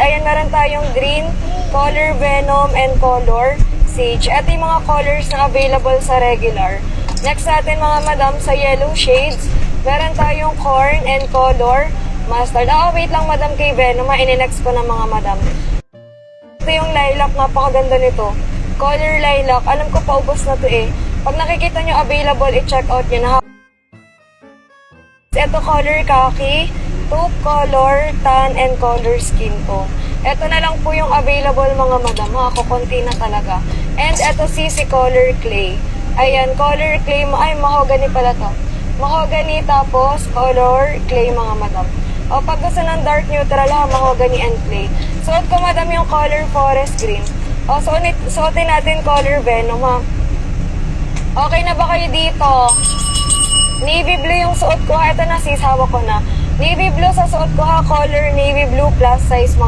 ayan, meron tayong green, color venom, and color sage. Ito yung mga colors na available sa regular. Next natin mga madam, sa yellow shades, meron tayong corn and color mustard. Wait lang madam kay venom, ininext ko ng mga madam. Ito yung lilac, napakaganda nito. Color lilac, alam ko paubos na to eh. Pag nakikita nyo available, i-check out nyo na. Ito color khaki, taupe color, tan, and color skin to. Ito na lang po yung available mga madam, kukunti na talaga. And ito CC color clay. Ayan, color clay, ay mahogany pala to. Mahogany tapos color clay mga madam. O pag gusto ng dark neutral, mahogany and clay. Suot ko madam yung color forest green. O suotin natin color venom ha. Okay na ba kayo dito? Navy blue yung suot ko ha. Ito na sis, hawak ko na. Navy blue sa suot ko ha, color navy blue plus size mga